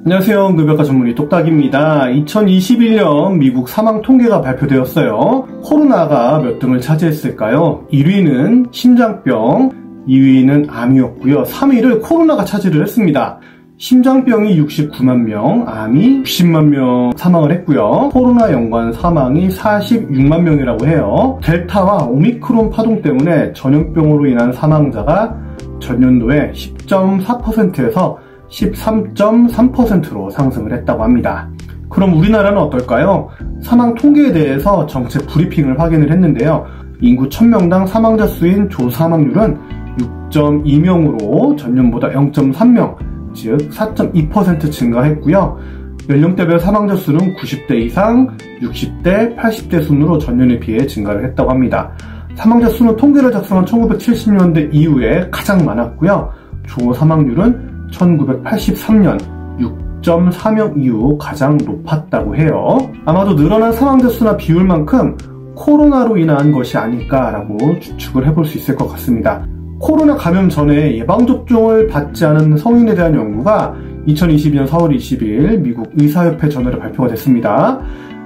안녕하세요. 응급의학과 전문의 똑딱입니다. 2021년 미국 사망 통계가 발표되었어요. 코로나가 몇 등을 차지했을까요? 1위는 심장병, 2위는 암이었고요. 3위를 코로나가 차지를 했습니다. 심장병이 69만 명, 암이 60만 명 사망을 했고요. 코로나 연관 사망이 46만 명이라고 해요. 델타와 오미크론 파동 때문에 전염병으로 인한 사망자가 전년도에 10.4%에서 13.3%로 상승을 했다고 합니다. 그럼 우리나라는 어떨까요? 사망 통계에 대해서 정책 브리핑을 확인을 했는데요. 인구 1000명당 사망자 수인 조사망률은 6.2명으로 전년보다 0.3명, 즉 4.2% 증가했고요. 연령대별 사망자 수는 90대 이상, 60대, 80대 순으로 전년에 비해 증가를 했다고 합니다. 사망자 수는 통계를 작성한 1970년대 이후에 가장 많았고요. 조 사망률은 1983년 6.4명 이후 가장 높았다고 해요. 아마도 늘어난 사망자 수나 비율만큼 코로나로 인한 것이 아닐까라고 추측을 해볼 수 있을 것 같습니다. 코로나 감염 전에 예방접종을 받지 않은 성인에 대한 연구가 2022년 4월 20일 미국 의사협회 저널에 발표가 됐습니다.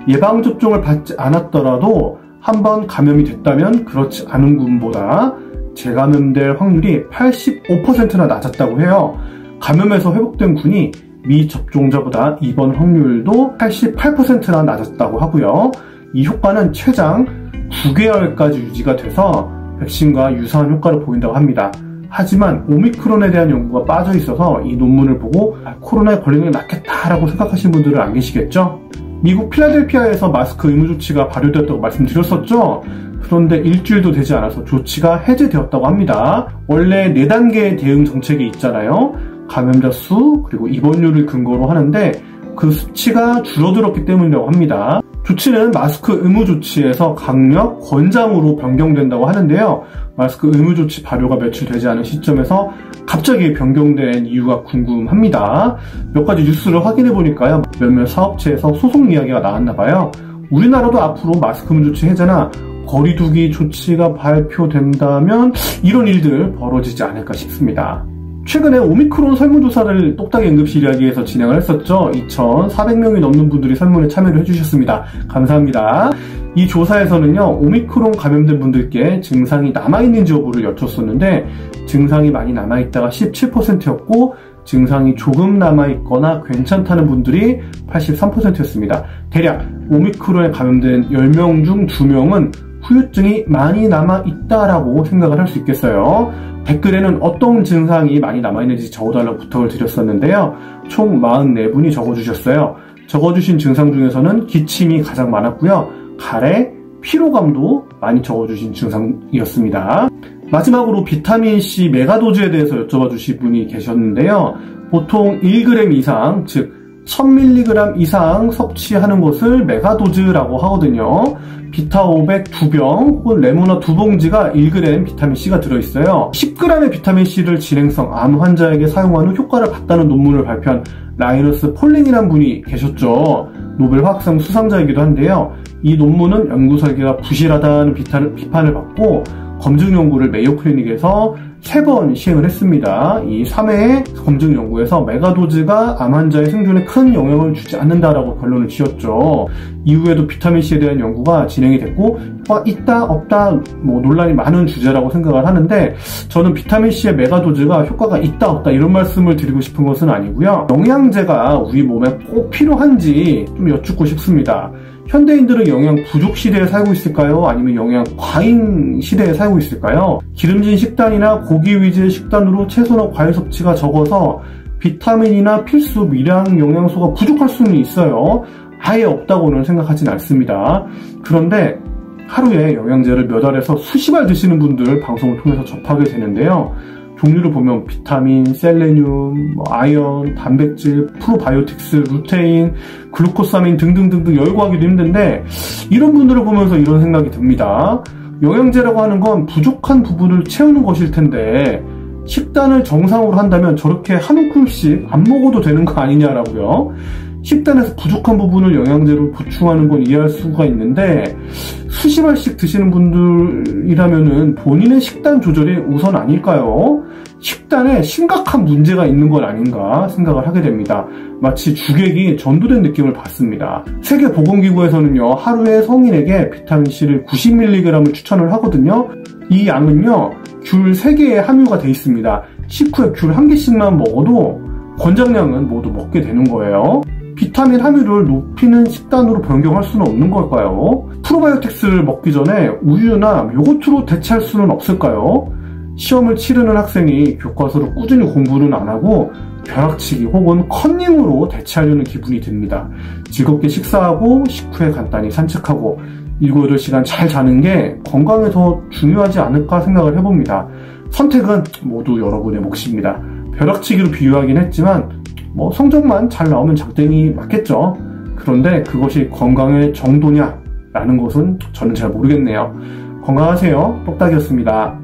예방접종을 받지 않았더라도 한번 감염이 됐다면 그렇지 않은 군보다 재감염될 확률이 85%나 낮았다고 해요. 감염에서 회복된 군이 미접종자보다 입원 확률도 88%나 낮았다고 하고요. 이 효과는 최장 9개월까지 유지가 돼서 백신과 유사한 효과를 보인다고 합니다. 하지만 오미크론에 대한 연구가 빠져 있어서 이 논문을 보고 코로나에 걸리는 게 낫겠다라고 생각하시는 분들은 안 계시겠죠? 미국 필라델피아에서 마스크 의무 조치가 발효되었다고 말씀드렸었죠? 그런데 일주일도 되지 않아서 조치가 해제되었다고 합니다. 원래 4단계의 대응 정책이 있잖아요. 감염자 수, 그리고 입원율을 근거로 하는데 그 수치가 줄어들었기 때문이라고 합니다. 조치는 마스크 의무 조치에서 강력 권장으로 변경된다고 하는데요. 마스크 의무 조치 발효가 며칠 되지 않은 시점에서 갑자기 변경된 이유가 궁금합니다. 몇 가지 뉴스를 확인해 보니까요. 몇몇 사업체에서 소송 이야기가 나왔나 봐요. 우리나라도 앞으로 마스크 의무 조치 해제나 거리두기 조치가 발표된다면 이런 일들 벌어지지 않을까 싶습니다. 최근에 오미크론 설문조사를 똑딱이 응급실 이야기에서 진행을 했었죠. 2,400명이 넘는 분들이 설문에 참여를 해주셨습니다. 감사합니다. 이 조사에서는요, 오미크론 감염된 분들께 증상이 남아있는지 여부를 여쭙었는데 증상이 많이 남아있다가 17%였고 증상이 조금 남아있거나 괜찮다는 분들이 83%였습니다. 대략 오미크론에 감염된 10명 중 2명은 후유증이 많이 남아있다라고 생각을 할 수 있겠어요. 댓글에는 어떤 증상이 많이 남아있는지 적어달라고 부탁을 드렸었는데요. 총 44분이 적어주셨어요. 적어주신 증상 중에서는 기침이 가장 많았고요. 가래, 피로감도 많이 적어주신 증상이었습니다. 마지막으로 비타민C 메가도즈에 대해서 여쭤봐 주신 분이 계셨는데요. 보통 1g 이상, 즉 1000mg 이상 섭취하는 것을 메가도즈라고 하거든요. 비타500 2병 혹은 레모나 2봉지가 1g 비타민C가 들어있어요. 10g의 비타민C를 진행성 암 환자에게 사용한 후 효과를 봤다는 논문을 발표한 라이너스 폴링이라는 분이 계셨죠. 노벨 화학상 수상자이기도 한데요. 이 논문은 연구 설계가 부실하다는 비판을 받고 검증 연구를 메이오 클리닉에서 3번 시행을 했습니다. 이 3회의 검증 연구에서 메가도즈가 암 환자의 생존에 큰 영향을 주지 않는다라고 결론을 지었죠. 이후에도 비타민C에 대한 연구가 진행이 됐고 있다 없다 논란이 많은 주제라고 생각을 하는데 저는 비타민C의 메가도즈가 효과가 있다 없다 이런 말씀을 드리고 싶은 것은 아니고요. 영양제가 우리 몸에 꼭 필요한지 좀 여쭙고 싶습니다. 현대인들은 영양 부족 시대에 살고 있을까요? 아니면 영양 과잉 시대에 살고 있을까요? 기름진 식단이나 고기 위주의 식단으로 채소나 과일 섭취가 적어서 비타민이나 필수 미량 영양소가 부족할 수는 있어요. 아예 없다고는 생각하진 않습니다. 그런데 하루에 영양제를 몇 알에서 수십 알 드시는 분들 방송을 통해서 접하게 되는데요. 종류를 보면 비타민, 셀레늄, 아연, 단백질, 프로바이오틱스, 루테인, 글루코사민 등등등등 열거하기도 힘든데 이런 분들을 보면서 이런 생각이 듭니다. 영양제라고 하는 건 부족한 부분을 채우는 것일 텐데 식단을 정상으로 한다면 저렇게 한 움큼씩 안 먹어도 되는 거 아니냐라고요. 식단에서 부족한 부분을 영양제로 보충하는 건 이해할 수가 있는데 수십 알씩 드시는 분들이라면은 본인의 식단 조절이 우선 아닐까요? 식단에 심각한 문제가 있는 건 아닌가 생각을 하게 됩니다. 마치 주객이 전도된 느낌을 받습니다. 세계보건기구에서는요, 하루에 성인에게 비타민C를 90mg을 추천을 하거든요. 이 양은요, 귤 3개에 함유가 되어 있습니다. 식후에 귤 1개씩만 먹어도 권장량은 모두 먹게 되는 거예요. 비타민 함유를 높이는 식단으로 변경할 수는 없는 걸까요? 프로바이오틱스를 먹기 전에 우유나 요거트로 대체할 수는 없을까요? 시험을 치르는 학생이 교과서로 꾸준히 공부는 안 하고 벼락치기 혹은 컨닝으로 대체하려는 기분이 듭니다. 즐겁게 식사하고 식후에 간단히 산책하고 7, 8시간 잘 자는 게 건강에 더 중요하지 않을까 생각을 해봅니다. 선택은 모두 여러분의 몫입니다. 벼락치기로 비유하긴 했지만 성적만 잘 나오면 장땡이 맞겠죠. 그런데 그것이 건강의 정도냐 라는 것은 저는 잘 모르겠네요. 건강하세요. 똑딱이었습니다.